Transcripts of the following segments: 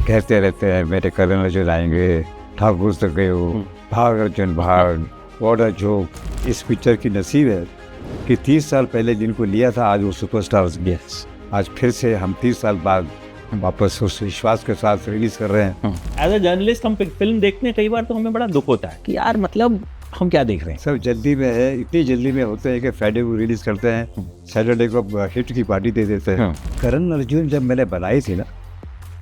कहते रहते हैं मेरे करण अर्जुन आएंगे, ठाकुर से गए हो, भाग अर्जुन भाग, व्हाट अ जोक। इस पिक्चर की नसीब है कि 30 साल पहले जिनको लिया था आज वो सुपरस्टार्स गए। आज फिर से हम 30 साल बाद वापस उस विश्वास के साथ रिलीज कर रहे हैं। एज अ जर्नलिस्ट हम फिल्म देखते हैं, कई बार तो हमें बड़ा दुख होता है कि यार मतलब हम क्या देख रहे हैं। सब जल्दी में है, इतनी जल्दी में होते हैं कि फ्राइडे को रिलीज करते हैं, सैटरडे को हिट की पार्टी दे देते हैं। करण अर्जुन जब मैंने बनाई थी ना,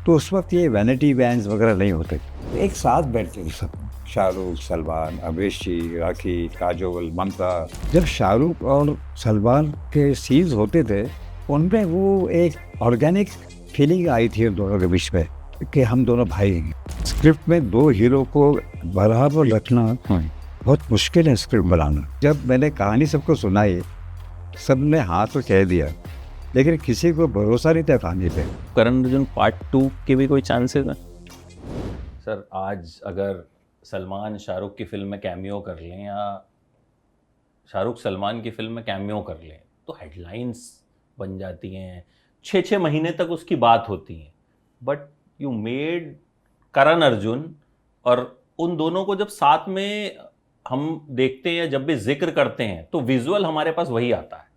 तो उस वक्त ये वैनिटी वैन्स वगैरह नहीं होते, एक साथ बैठते थे सब, शाहरुख, सलमान, अमरीश जी, राखी, काजोल, ममता। जब शाहरुख और सलमान के सीन्स होते थे उनमें वो एक ऑर्गेनिक फीलिंग आई थी उन दोनों के बीच में कि हम दोनों भाई हैं। स्क्रिप्ट में दो हीरो को बराबर रखना बहुत मुश्किल है स्क्रिप्ट बनाना। जब मैंने कहानी सबको सुनाई, सबने हाँ तो कह दिया, लेकिन किसी को भरोसा नहीं था कहानी पे। करण अर्जुन पार्ट 2 के भी कोई चांसेस हैं? सर आज अगर सलमान शाहरुख की फिल्म में कैमियो कर लें या शाहरुख सलमान की फिल्म में कैमियो कर लें तो हेडलाइंस बन जाती हैं, 6-6 महीने तक उसकी बात होती है। But you made Karan Arjun, और उन दोनों को जब साथ में हम देखते हैं या जब भी जिक्र करते हैं तो विजुअल हमारे पास वही आता है।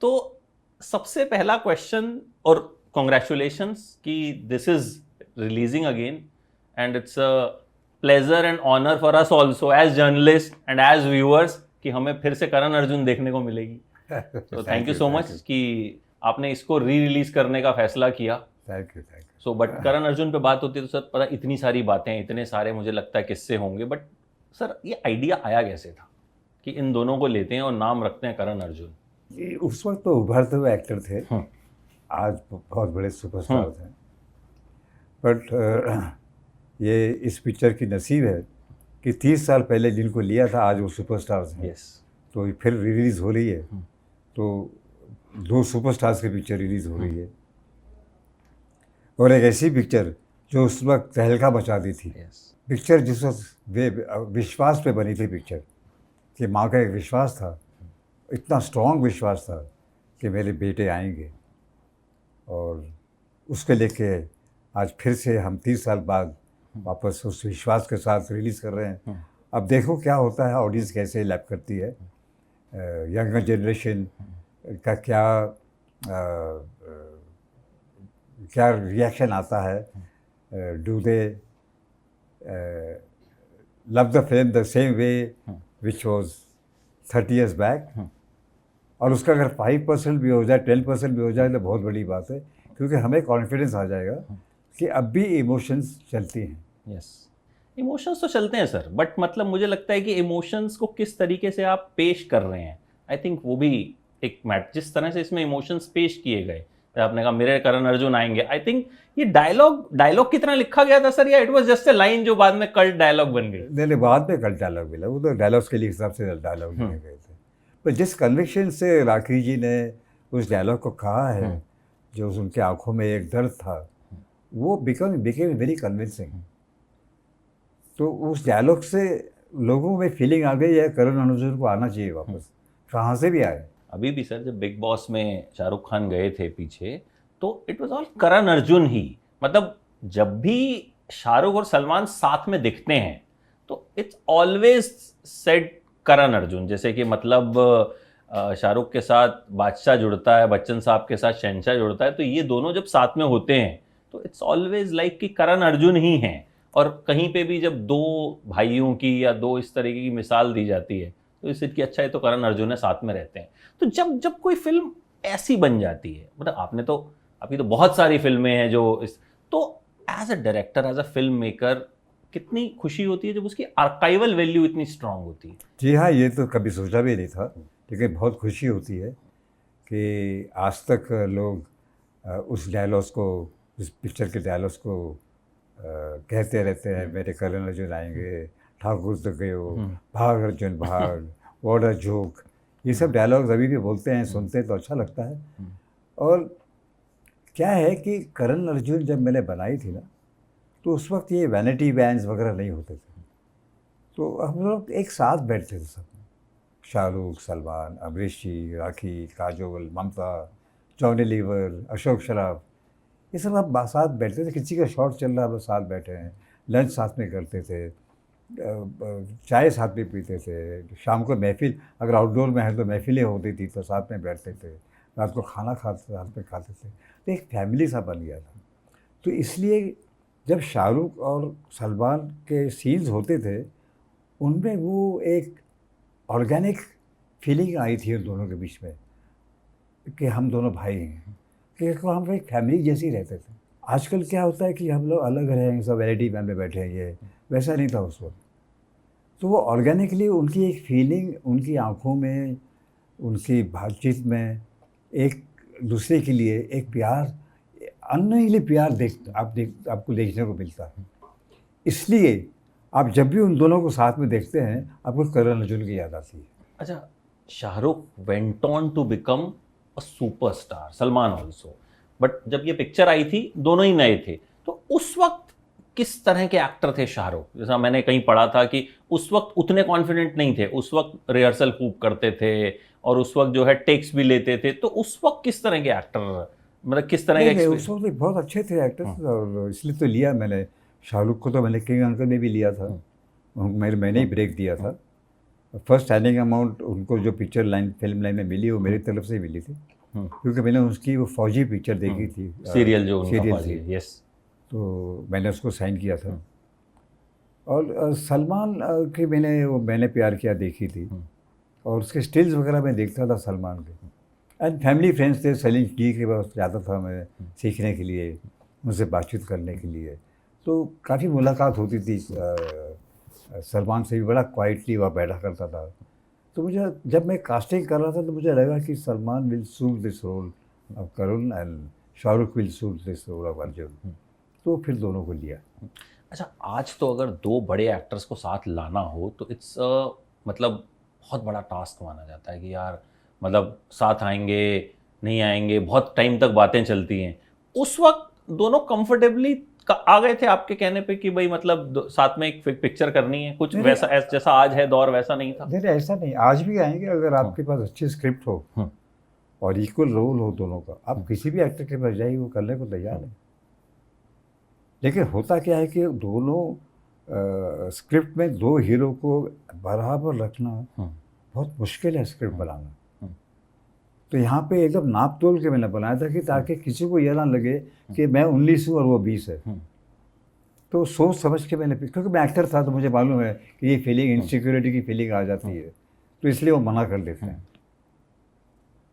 तो सबसे पहला क्वेश्चन, और कॉन्ग्रेचुलेशंस कि this is releasing again and it's a pleasure and honour for us also as journalist and as viewers कि हमें फिर से करण अर्जुन देखने को मिलेगी। तो थैंक यू सो मच कि आपने इसको री रिलीज करने का फैसला किया। Thank you. So but Karan Arjun पे बात होती है तो सर पता इतनी सारी बातें, इतने सारे मुझे लगता है किस्से होंगे, बट सर ये आइडिया आया कैसे था कि इन दोनों को लेते हैं और नाम रखते हैं करण अर्जुन? उस वक्त तो उभरते हुए एक्टर थे, आज बहुत बड़े सुपरस्टार थे। बट ये इस पिक्चर की नसीब है कि 30 साल पहले जिनको लिया था आज वो सुपरस्टार्स हैं। तो फिर रिलीज़ हो रही है, तो दो सुपरस्टार्स की पिक्चर रिलीज़ हो रही है, और एक ऐसी पिक्चर जो उस वक्त तहलका मचा दी थी। पिक्चर जिस वक्त विश्वास पे बनी थी पिक्चर, कि माँ का एक विश्वास था, इतना स्ट्रॉन्ग विश्वास था कि मेरे बेटे आएंगे, और उसके लेके आज फिर से हम 30 साल बाद वापस उस विश्वास के साथ रिलीज़ कर रहे हैं। अब देखो क्या होता है, ऑडियंस कैसे लैप करती है, यंगर जनरेशन का क्या रिएक्शन आता है, do they love the film the same way which was 30 years back. और उसका अगर 5% भी हो जाए, 10% भी हो जाए तो बहुत बड़ी बात है, क्योंकि हमें कॉन्फिडेंस आ जाएगा कि अब भी इमोशंस चलती हैं। यस, इमोशंस तो चलते हैं सर, बट मतलब मुझे लगता है कि इमोशंस को किस तरीके से आप पेश कर रहे हैं, आई थिंक वो भी एक मैटर। जिस तरह से इसमें इमोशंस पेश किए गए, आपने कहा मेरे करण अर्जुन आएंगे, आई थिंक ये डायलॉग कितना लिखा गया था सर, या it was just a line जो बाद में कल्ट डायलॉग बन गई? नहीं, बाद में कल्ट डायलॉग मिला, वो तो डायलॉग्स के लिए हिसाब से डायलॉग लिखे गए थे। पर जिस कन्विक्शन से राखी जी ने उस डायलॉग को कहा है, जो उनके आंखों में एक दर्द था, वो बिकेम वेरी कन्विंसिंग। तो उस डायलॉग से लोगों में फीलिंग आ गई है करण अर्जुन को आना चाहिए वापस, कहाँ से भी आए। अभी भी सर जब बिग बॉस में शाहरुख खान गए थे पीछे, तो it was all Karan Arjun ही। मतलब जब भी शाहरुख और सलमान साथ में दिखते हैं तो it's always said Karan Arjun. जैसे कि मतलब शाहरुख के साथ बादशाह जुड़ता है, बच्चन साहब के साथ शहंशाह जुड़ता है, तो ये दोनों जब साथ में होते हैं तो इट्स ऑलवेज लाइक कि करण अर्जुन ही हैं। और कहीं पे भी जब दो भाइयों की या दो इस तरीके की मिसाल दी जाती है तो इससे कि अच्छा है तो करण अर्जुन है, साथ में रहते हैं। तो जब कोई फिल्म ऐसी बन जाती है, मतलब आपकी तो बहुत सारी फिल्में हैं जो तो as a director, as a film maker कितनी खुशी होती है जब उसकी आर्काइवल वैल्यू इतनी स्ट्रांग होती है। जी हाँ, ये तो कभी सोचा भी नहीं था, लेकिन बहुत खुशी होती है कि आज तक लोग उस डायलॉग्स को, उस पिक्चर के डायलॉग्स को कहते रहते हैं, मेरे करण अर्जुन आएंगे, ठाकुर से गए हो, भाग अर्जुन भाग, व्हाट अ जोक। ये सब डायलॉग्स अभी भी बोलते हैं, सुनते हैं तो अच्छा लगता है। और क्या है कि करण अर्जुन जब मैंने बनाई थी ना, तो उस वक्त ये वैनिटी वैन्स वगैरह नहीं होते थे, तो हम लोग एक साथ बैठते थे सब, शाहरुख, सलमान, अमरीश जी, राखी, काजोल, ममता, जॉनी लीवर, अशोक शराफ। ये सब आप साथ बैठते थे, किसी का शॉट चल रहा है, साथ बैठे हैं, लंच साथ में करते थे, चाय साथ में पीते थे, शाम को महफिल, अगर आउटडोर में है तो महफिलें होती थी तो साथ में बैठते थे, रात को खाना खाते साथ में खाते थे, तो एक फैमिली सा बन गया था। तो इसलिए जब शाहरुख और सलमान के सीन्स होते थे, उनमें वो एक ऑर्गेनिक फीलिंग आई थी उन दोनों के बीच में कि हम दोनों भाई हैं, कि हम एक फैमिली जैसे ही रहते थे। आजकल क्या होता है कि हम लोग अलग रहेंगे, सब एलईडी में बैठे हैं, ये वैसा नहीं था उस वक्त। तो वो ऑर्गेनिकली उनकी एक फीलिंग, उनकी आंखों में, उनकी बातचीत में एक दूसरे के लिए एक प्यार, अननोइंगली प्यार आपको देखने को मिलता है। इसलिए आप जब भी उन दोनों को साथ में देखते हैं, आपको करण अर्जुन की याद आती है। अच्छा, Shahrukh went on to become a superstar, Salman also, but जब ये पिक्चर आई थी दोनों ही नए थे, तो उस वक्त किस तरह के एक्टर थे शाहरुख? जैसा मैंने कहीं पढ़ा था कि उस वक्त उतने कॉन्फिडेंट नहीं थे, उस वक्त रिहर्सल खूब करते थे और उस वक्त जो है टेक्स भी लेते थे, तो उस वक्त किस तरह के एक्टर, मतलब किस तरह नहीं, के उस वक्त बहुत अच्छे थे एक्टर्स, और इसलिए तो लिया मैंने शाहरुख को। तो मैंने किंग अंकल में भी लिया था, मैंने ही ब्रेक दिया था। फर्स्ट साइनिंग अमाउंट उनको जो पिक्चर लाइन, फिल्म लाइन में मिली, वो मेरी तरफ से मिली थी, क्योंकि मैंने उसकी वो फौजी पिक्चर देखी थी, सीरियल जो उनका सीरियल फौजी, थी, यस, तो मैंने उसको साइन किया था। और सलमान की मैंने प्यार किया देखी थी, और उसके स्टिल्स वगैरह मैं देखता था सलमान के। एंड फैमिली फ्रेंड्स थे, सलीम जी के पास जाता था मैं सीखने के लिए, उनसे बातचीत करने के लिए, तो काफ़ी मुलाकात होती थी। सलमान से भी बड़ा क्वाइटली वह बैठा करता था। तो मुझे, जब मैं कास्टिंग कर रहा था, तो मुझे लगा कि Salman will suit this role of Karan and Shahrukh will suit this role of Arjun, तो फिर दोनों को लिया। अच्छा, आज तो अगर दो बड़े एक्टर्स को साथ लाना हो तो इट्स मतलब बहुत बड़ा टास्क माना जाता है कि यार, मतलब साथ आएंगे नहीं आएंगे, बहुत टाइम तक बातें चलती हैं। उस वक्त दोनों कंफर्टेबली आ गए थे आपके कहने पे कि भाई मतलब साथ में एक पिक्चर करनी है, कुछ वैसा जैसा आज है दौर वैसा नहीं था? नहीं, ऐसा नहीं, आज भी आएंगे अगर आपके पास अच्छी स्क्रिप्ट हो और इक्वल रोल हो दोनों का, आप किसी भी एक्टर के पास जाइए, वो करने को तैयार है। लेकिन होता क्या है कि दोनों स्क्रिप्ट में दो हीरो को बराबर रखना बहुत मुश्किल है, स्क्रिप्ट बनाना। तो यहाँ पे एकदम नाप तोल के मैंने बनाया था कि ताकि किसी को यह ना लगे कि मैं 19 हूँ और वो 20 है। तो सोच समझ के मैंने, क्योंकि मैं एक्टर था तो मुझे मालूम है कि ये फीलिंग, इनसिक्योरिटी की फीलिंग आ जाती है, तो इसलिए वो मना कर देते हैं।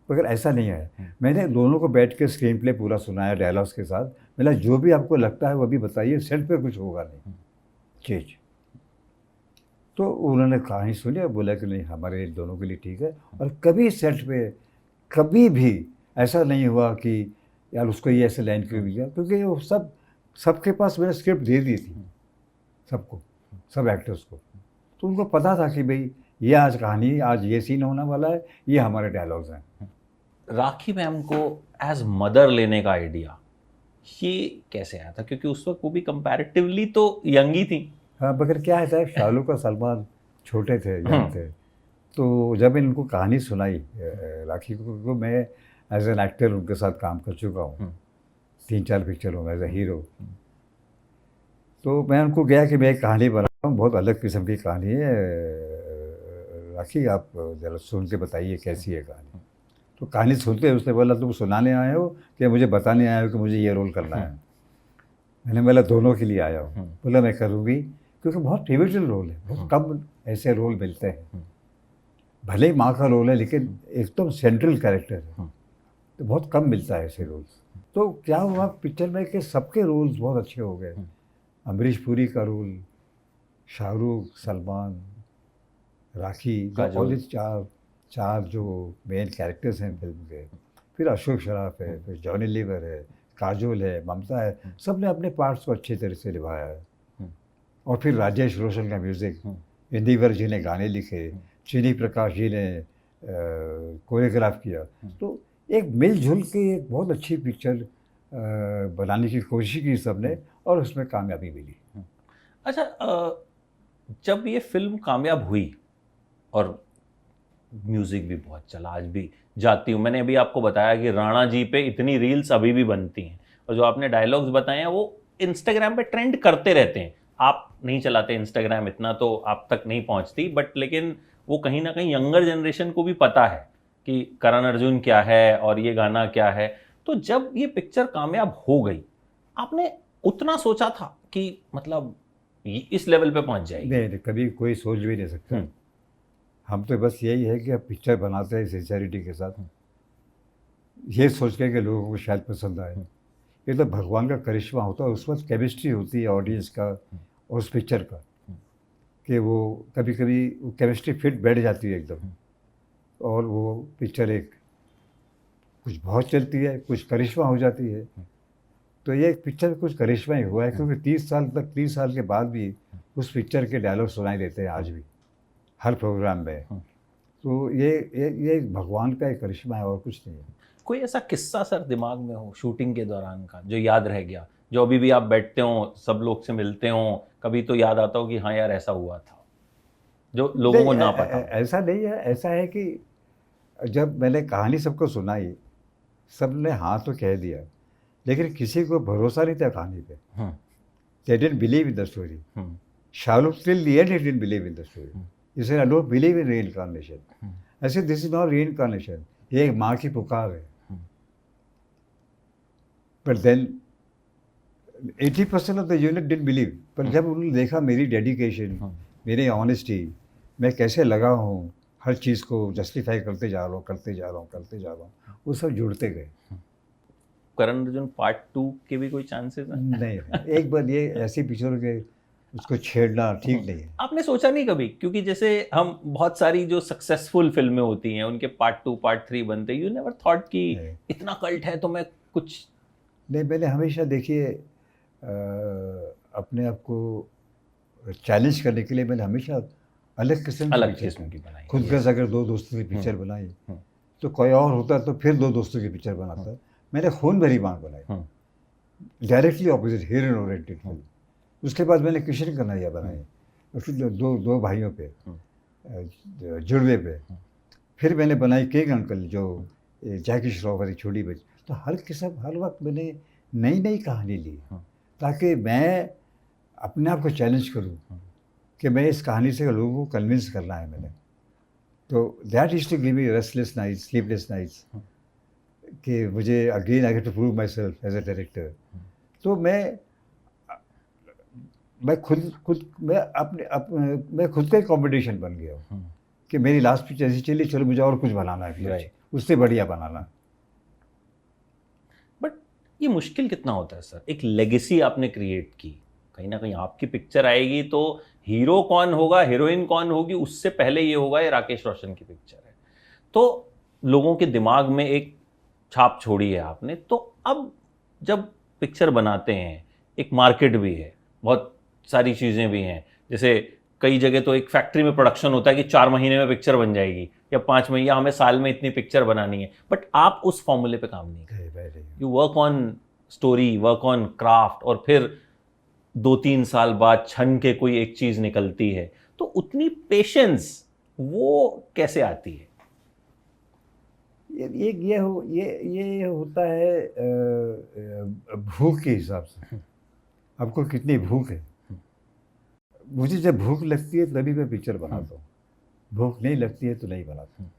मगर ऐसा नहीं है, मैंने दोनों को बैठ के स्क्रीन प्ले पूरा सुनाया डायलॉग्स के साथ। मैंने जो भी आपको लगता है वो भी बताइए, सेट पे कुछ होगा नहीं चीज। तो उन्होंने कहानी सुनी और बोला कि नहीं, हमारे दोनों के लिए ठीक है। और कभी सेट पे कभी भी ऐसा नहीं हुआ कि यार उसको ये ऐसे लाइन क्यों दिया, क्योंकि वो सबके पास मैंने स्क्रिप्ट दे दी थी, सबको, सब एक्टर्स को। तो उनको पता था कि भाई ये आज कहानी, आज ये सीन होने वाला है, ये हमारे डायलॉग्स हैं। राखी मैम को एज मदर लेने का आइडिया ये कैसे आया था? क्योंकि उस वक्त वो भी कंपैरेटिवली तो यंग ही थी। हाँ, मगर क्या है, शाहरुख और सलमान छोटे थे, यंग थे। तो जब इनको कहानी सुनाई राखी को, मैं एज एन एक्टर उनके साथ काम कर चुका हूँ 3-4 पिक्चरों में एज ए हीरो। तो मैं उनको गया कि मैं एक कहानी बना रहा हूँ, बहुत अलग किस्म की कहानी है, राखी आप ज़रा सुन के बताइए कैसी है कहानी। तो कहानी सुनते हैं, उसने बोला तुम सुनाने आए हो कि मुझे बताने आए हो कि मुझे ये रोल करना है? मैंने बोला दोनों के लिए आया हूँ। बोला मैं करूँगी, क्योंकि बहुत पिवटल रोल है, बहुत कम ऐसे रोल मिलते हैं। भले ही माँ का रोल है, लेकिन एकदम सेंट्रल कैरेक्टर है, तो बहुत कम मिलता है ऐसे रोल्स। तो क्या हुआ पिक्चर में कि सबके रोल्स बहुत अच्छे हो गए। अमरीश पुरी का रोल, शाहरुख, सलमान, राखी, और चार जो मेन कैरेक्टर्स हैं फिल्म के। फिर अशोक शराफ है, फिर जॉनी लीवर है, काजोल है, ममता है, सब ने अपने पार्ट्स को अच्छी तरह से निभाया है। और फिर राजेश रोशन का म्यूज़िक, इंदिवर जी ने गाने लिखे, चीनी प्रकाश जी ने कोरियोग्राफ किया। तो एक मिलजुल के एक बहुत अच्छी पिक्चर बनाने की कोशिश की सबने, और उसमें कामयाबी मिली। अच्छा, जब ये फिल्म कामयाब हुई और म्यूज़िक भी बहुत चला, आज भी जाती हूँ, मैंने अभी आपको बताया कि राणा जी पे इतनी रील्स अभी भी बनती हैं, और जो आपने डायलॉग्स बताए हैं वो इंस्टाग्राम पे ट्रेंड करते रहते हैं। आप नहीं चलाते इंस्टाग्राम इतना तो आप तक नहीं पहुंचती, बट लेकिन वो कहीं ना कहीं यंगर जनरेशन को भी पता है कि करण अर्जुन क्या है और ये गाना क्या है। तो जब ये पिक्चर कामयाब हो गई, आपने उतना सोचा था कि मतलब इस लेवल पे पहुंच जाएगी? नहीं, कभी कोई सोच भी नहीं सकता। हम तो बस यही है कि अब पिक्चर बनाते हैं सिंसेरिटी के साथ, ये सोच के कि लोगों को शायद पसंद आए। ये तो भगवान का करिश्मा होता है, उस वक्त केमिस्ट्री होती है ऑडियंस का और उस पिक्चर का, कि वो कभी कभी वो केमिस्ट्री फिट बैठ जाती है एकदम, और वो पिक्चर एक कुछ बहुत चलती है, कुछ करिश्मा हो जाती है। तो ये पिक्चर कुछ करिश्मा ही हुआ है, क्योंकि 30 साल के बाद भी उस पिक्चर के डायलॉग सुनाई देते हैं आज भी हर प्रोग्राम में। तो ये भगवान का एक करिश्मा है और कुछ नहीं है। कोई ऐसा किस्सा सर दिमाग में हो शूटिंग के दौरान का जो याद रह गया, जो अभी भी आप बैठते हो, सब लोग से मिलते हो, कभी तो याद आता हो कि हाँ यार ऐसा हुआ था, जो लोगों को ना पता हो? ऐसा नहीं है, ऐसा है कि जब मैंने कहानी सबको सुनाई, सबने हाँ तो कह दिया, लेकिन किसी को भरोसा नहीं था कहानी पे। They didn't believe in the story. Shahrukh till the end he didn't believe in the story. He said, I don't believe in reincarnation. I said, this is not reincarnation. ये एक माँ की पुकार है। But then 80% of the unit didn't believe. पर जब उन्होंने देखा मेरी डेडिकेशन, मेरी ऑनेस्टी, मैं कैसे लगा हूँ, हर चीज़ को जस्टिफाई करते जा रहा हूँ, वो सब जुड़ते गए। करण अर्जुन पार्ट 2 के भी कोई चांसेस हैं? नहीं, एक बार ये ऐसी पिक्चर के उसको छेड़ना ठीक नहीं है। आपने सोचा नहीं कभी? क्योंकि जैसे हम बहुत सारी जो सक्सेसफुल फिल्में होती हैं उनके पार्ट 2 पार्ट 3 बनते, यू नेवर थॉट कि इतना कल्ट है तो मैं कुछ? नहीं, मैंने हमेशा देखिए अपने आप को चैलेंज करने के लिए मैंने हमेशा अलग किस्म की बनाई। खुद का अगर 2 दोस्तों की पिक्चर बनाई तो कोई और होता तो फिर 2 दोस्तों की पिक्चर बनाता। मैंने खून भरी मांग बनाई, directly opposite, heroine oriented film. उसके बाद मैंने किशन कन्हैया बनाई, उसके दो भाइयों पे, जुड़वे पे। फिर मैंने बनाई किंग अंकल, जो जैकी श्रॉफ वाली छोटी बच्ची। तो हर वक्त मैंने नई नई कहानी ली, ताकि मैं अपने आप को चैलेंज करूं कि मैं इस कहानी से लोगों को कन्विंस करना है मैंने। तो that is to give me restless nights, sleepless nights, कि मुझे again I have to prove myself as a director. तो मैं खुद का ही कॉम्पिटिशन बन गया हूँ कि मेरी लास्ट पिक्चर ऐसी चली, चलो मुझे और कुछ बनाना है, उससे बढ़िया बनाना। बट ये मुश्किल कितना होता है सर? एक लेगेसी आपने क्रिएट की, कहीं ना कहीं आपकी पिक्चर आएगी तो हीरो कौन होगा, हीरोइन कौन होगी, उससे पहले ये होगा ये राकेश रोशन की पिक्चर है, तो लोगों के दिमाग में एक छाप छोड़ी है आपने। तो अब जब पिक्चर बनाते हैं, एक मार्केट भी है, बहुत सारी चीज़ें भी हैं, जैसे कई जगह तो एक फैक्ट्री में प्रोडक्शन होता है कि 4 महीने में पिक्चर बन जाएगी या 5 महीने, हमें साल में इतनी पिक्चर बनानी है। बट आप उस फॉर्मूले पे काम नहीं करते, you work on story, work on craft, और फिर 2-3 साल बाद छन के कोई एक चीज़ निकलती है। तो उतनी पेशेंस वो कैसे आती है? ये होता है भूख के हिसाब से, आपको कितनी भूख है। मुझे जब भूख लगती है तभी मैं पिक्चर बनाता हूँ, भूख नहीं लगती है तो नहीं बनाता।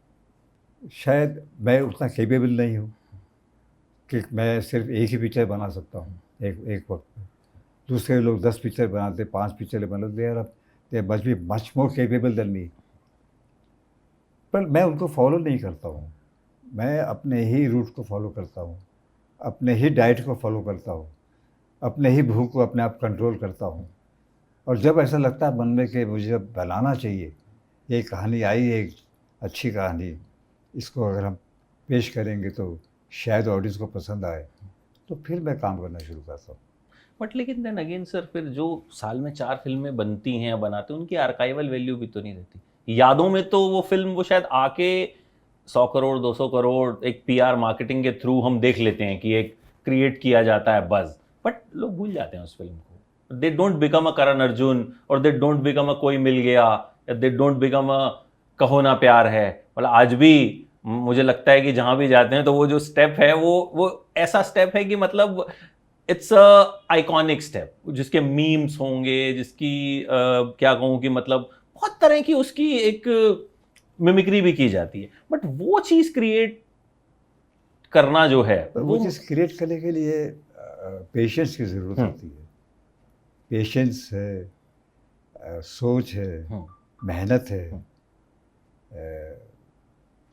शायद मैं उतना कैपेबल नहीं हूँ कि मैं सिर्फ एक ही पिक्चर बना सकता हूँ एक वक्त में। दूसरे लोग 10 पिक्चर बनाते, 5 पिक्चर बनाते, they must be much more capable than me. पर मैं उनको फॉलो नहीं करता हूँ, मैं अपने ही रूट को फॉलो करता हूँ, अपने ही डाइट को फॉलो करता हूँ, अपने ही भूख को अपने आप कंट्रोल करता हूँ। और जब ऐसा लगता है मन में कि मुझे बनाना चाहिए, ये कहानी आई है, एक अच्छी कहानी, इसको अगर हम पेश करेंगे तो शायद ऑडियंस को पसंद आए, तो फिर मैं काम करना शुरू करता हूँ। बट लेकिन देन अगेन सर, फिर जो साल में 4 फिल्में बनती हैं या बनाते हैं, उनकी आर्काइवल वैल्यू भी तो नहीं रहती। यादों में तो वो फिल्म वो शायद आके 100 करोड़ 200 करोड़ एक PR मार्केटिंग के थ्रू हम देख लेते हैं कि एक क्रिएट किया जाता है बज़, बट लोग भूल जाते हैं उस फिल्म को। They don't become a Karan Arjun, और दे डोंट बिकम अ कोई मिल गया, या दे डोंट बिकम अ कहो ना प्यार है। मतलब आज भी मुझे लगता है कि जहाँ भी जाते हैं तो वो जो स्टेप है वो ऐसा स्टेप है कि मतलब इट्स अ आइकॉनिक स्टेप, जिसके मीम्स होंगे, जिसकी क्या कहूँ कि मतलब बहुत तरह की उसकी एक मिमिक्री भी की जाती है, बट वो चीज़ क्रिएट करना जो है पर वो चीज़ क्रिएट करने के लिए पेशेंस की ज़रूरत होती है। पेशेंस है, सोच है, मेहनत है,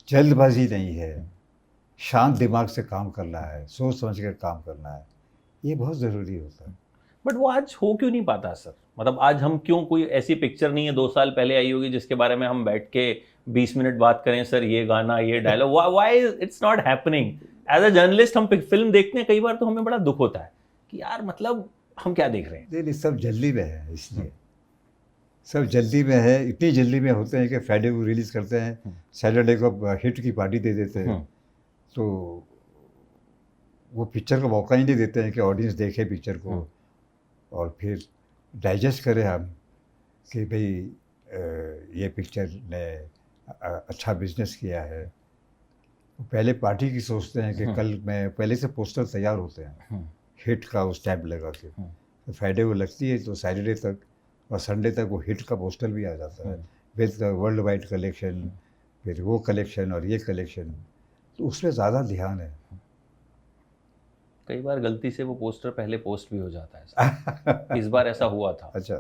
जल्दबाजी नहीं है, शांत दिमाग से काम करना है, सोच समझ कर काम करना है, ये बहुत ज़रूरी होता है। बट वो आज हो क्यों नहीं पाता सर? मतलब आज हम क्यों, कोई ऐसी पिक्चर नहीं है 2 साल पहले आई होगी जिसके बारे में हम बैठ के 20 मिनट बात करें, सर ये गाना, ये dialogue, why it's not happening? As a journalist हम फिल्म देखते हैं, कई बार तो हमें बड़ा दुख होता है कि यार मतलब हम क्या देख रहे हैं। नहीं, सब जल्दी में है, इसलिए सब जल्दी में है। इतनी जल्दी में होते हैं कि फ्राइडे को रिलीज़ करते हैं, सैटरडे को हिट की पार्टी दे देते हैं, तो वो पिक्चर को मौका ही नहीं देते हैं कि ऑडियंस देखे पिक्चर को और फिर डाइजेस्ट करें हम कि भाई ये पिक्चर ने अच्छा बिजनेस किया है। पहले पार्टी की सोचते हैं कि कल मैं पहले से पोस्टर तैयार होते हैं, हिट का वो स्टैम्प लगा के, तो फ्राइडे को लगती है तो सैटरडे तक और संडे तक वो हिट का पोस्टर भी आ जाता है विद वर्ल्ड वाइड कलेक्शन, फिर वो कलेक्शन और ये कलेक्शन, तो उसमें ज़्यादा ध्यान है। कई बार गलती से वो पोस्टर पहले पोस्ट भी हो जाता है सर। इस बार ऐसा हुआ था। अच्छा,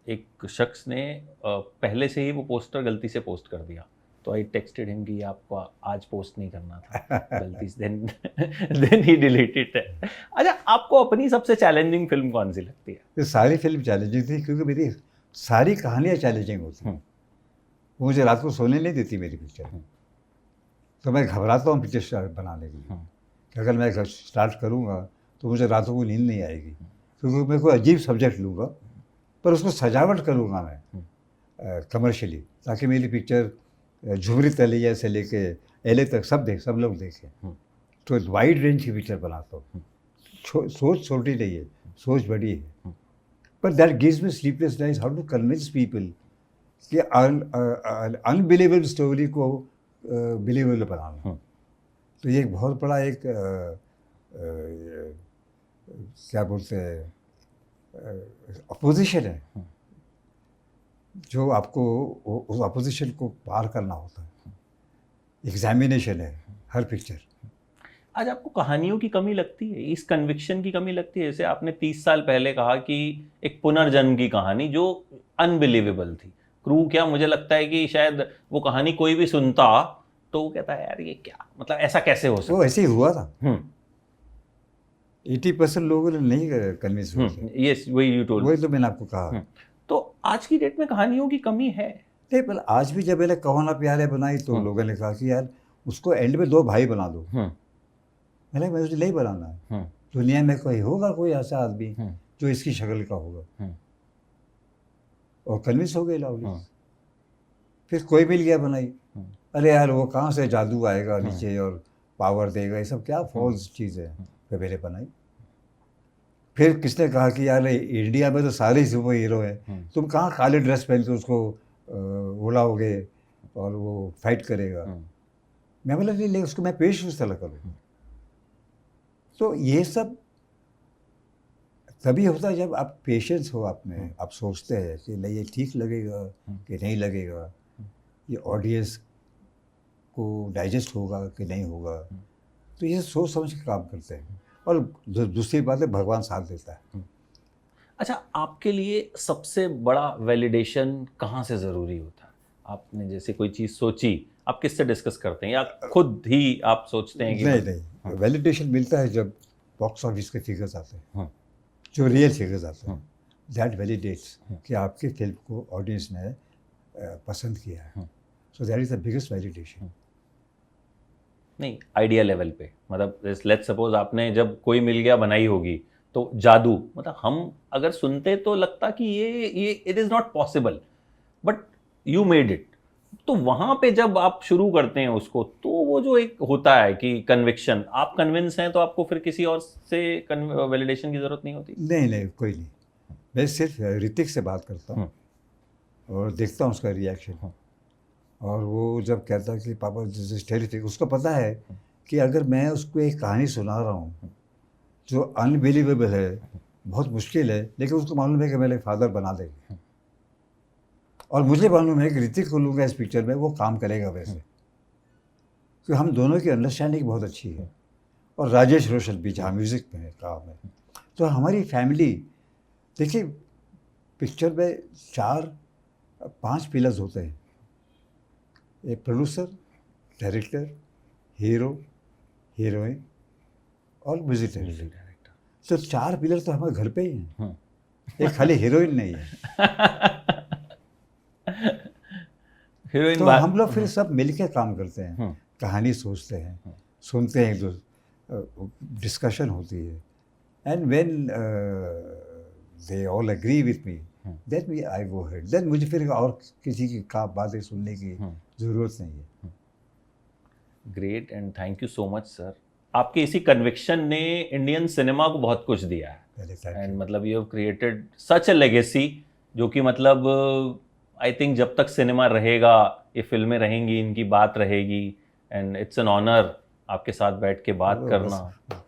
एक शख्स ने पहले से ही वो पोस्टर गलती से पोस्ट कर दिया, तो आई टेक्स्टेड हिम कि आपको आज पोस्ट नहीं करना था गलती से, देन ही डिलीटेड है। अच्छा, आपको अपनी सबसे चैलेंजिंग फिल्म कौन सी लगती है? ये सारी फिल्म चैलेंजिंग थी क्योंकि मेरी सारी कहानियाँ चैलेंजिंग होती हैं। वो मुझे रात को सोने नहीं देती मेरी पिक्चर, तो मैं घबराता हूँ पिक्चर स्टार्ट बनाने के लिए कि अगर मैं स्टार्ट करूँगा तो मुझे रातों को नींद नहीं आएगी, क्योंकि मैं कोई अजीब सब्जेक्ट लूँगा पर उसको सजावट करूँगा मैं कमर्शियली, ताकि मेरी पिक्चर झुमरी तलैया से लेके एले तक सब लोग देखें। तो वाइड रेंज की पिक्चर बनाता हूँ। सोच छोटी नहीं है, सोच बड़ी है, पर that gives me sleepless nights how to convince people कि अनबिलीवेबल स्टोरी को बिलीवेबल बनाना। तो ये एक बहुत बड़ा एक क्या बोलते हैं अपोजिशन है, जो आपको उस अपोजिशन को पार करना होता है। एग्जामिनेशन है हर पिक्चर। आज आपको कहानियों की कमी लगती है, इस कन्विक्शन की कमी लगती है? जैसे आपने 30 साल पहले कहा कि एक पुनर्जन्म की कहानी जो अनबिलीवेबल थी, क्रू, क्या मुझे लगता है कि शायद वो कहानी कोई भी सुनता तो वो कहता है यार ये क्या, मतलब ऐसा कैसे हो सकता? वो ऐसे ही हुआ था। 80% लोगों ने नहीं कन्विंस हुए थे। यस, वही यू टोल्ड। वही तो मैंने आपको कहा। तो आज की डेट में कहानियों की कमी है। नहीं, पर आज भी जब मैंने कहो ना प्यारे बनाई तो लोगों ने कहा कि यार उसको एंड में 2 भाई बना दो। मैंने मुझे नहीं बनाना है। दुनिया में कोई होगा कोई ऐसा आदमी जो इसकी शक्ल का होगा, और कन्विंस हो गए लोग। फिर कोई मिल गया बनाई। अरे यार वो कहाँ से जादू आएगा नीचे और पावर देगा, ये सब क्या फॉल्स चीज़ है। फिर मैंने बनाई। फिर किसने कहा कि यार इंडिया में तो सारे ही सुपर हीरो हैं, तुम कहाँ काले ड्रेस पहन के उसको उड़ाओगे और वो फाइट करेगा। मैं बोला नहीं, उसको मैं पेश उस तरह करूँ। तो ये सब तभी होता है जब आप पेशेंस हो आप में, आप सोचते हैं कि नहीं ये ठीक लगेगा कि नहीं लगेगा, ये ऑडियंस को डाइजेस्ट होगा कि नहीं होगा। तो ये सोच समझ के काम करते हैं, और दूसरी बात है भगवान साथ देता है। अच्छा, आपके लिए सबसे बड़ा वैलिडेशन कहाँ से ज़रूरी होता है? आपने जैसे कोई चीज़ सोची, आप किससे डिस्कस करते हैं या खुद ही आप सोचते हैं कि नहीं, वैलिडेशन मिलता है जब बॉक्स ऑफिस के फिगर्स आते हैं, जो रियल फिगर्स आते हैं, दैट वैलिडेट्स कि आपकी फिल्म को ऑडियंस ने पसंद किया है। So that is the biggest validation. नहीं, आइडिया लेवल पे, मतलब लेट्स सपोज आपने जब कोई मिल गया बनाई होगी तो जादू, मतलब हम अगर सुनते तो लगता कि ये it is not possible, but you made it. तो वहाँ पे जब आप शुरू करते हैं उसको, तो वो जो एक होता है कि कन्विक्शन, आप कन्विंस हैं तो आपको फिर किसी और से वैलिडेशन की ज़रूरत नहीं होती? नहीं, कोई नहीं। मैं सिर्फ ऋतिक से बात करता हूँ और देखता हूँ उसका रिएक्शन। और वो जब कहता है कि पापा दिस इज टेरिफिक, उसको पता है कि अगर मैं उसको एक कहानी सुना रहा हूँ जो अनबिलीवेबल है, बहुत मुश्किल है, लेकिन उसको मालूम है कि मेरे फादर बना देंगे। और मुझे मालूम है कि ऋतिक को लूँगा इस पिक्चर में, वो काम करेगा वैसे, क्योंकि हम दोनों की अंडरस्टैंडिंग बहुत अच्छी है। और राजेश रोशन भी जहाँ म्यूज़िक में काम है, तो हमारी फैमिली, देखिए पिक्चर में 4-5 पिलर्स होते हैं, एक प्रोड्यूसर, डायरेक्टर, हीरो, हीरोइन और म्यूजिक डायरेक्टर। तो 4 पिलर तो हमारे घर पे ही हैं। एक खाली हीरोइन नहीं है। हीरोइन तो हम लोग फिर सब मिलके काम करते हैं, कहानी सोचते हैं, सुनते हैं, एक डिस्कशन होती है। And when they all agree with me, then I go head, then मुझे फिर और किसी की बातें सुनने की ज़रूरत नहीं है। Great and thank you so much sir. आपके इसी कन्विक्शन ने इंडियन सिनेमा को बहुत कुछ दिया है, एंड मतलब you have created such a legacy, जो कि मतलब आई थिंक जब तक सिनेमा रहेगा, ये फिल्में रहेंगी, इनकी बात रहेगी, एंड इट्स एन ऑनर आपके साथ बैठ के बात करना।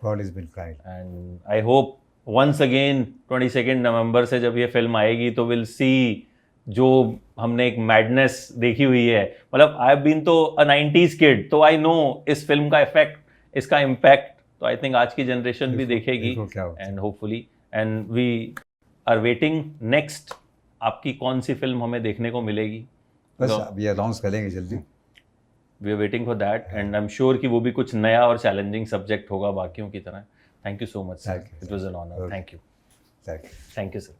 God is been kind, and I hope once again 22 नवंबर से जब ये फिल्म आएगी तो विल सी जो हमने एक मैडनेस देखी हुई है। मतलब आई हैव बीन तो अ 90s किड, तो आई नो इस फिल्म का इफेक्ट, इसका इम्पैक्ट, तो आई थिंक आज की जनरेशन भी देखेगी। And hopefully, and we are waiting next, आपकी कौन सी फिल्म हमें देखने को मिलेगी? बस अभी अनाउंस करेंगे जल्दी। We are waiting for that, and I am sure कि वो भी कुछ नया और चैलेंजिंग सब्जेक्ट होगा बाकियों की तरह। Thank you so much sir, it was an honour. Thank you sir.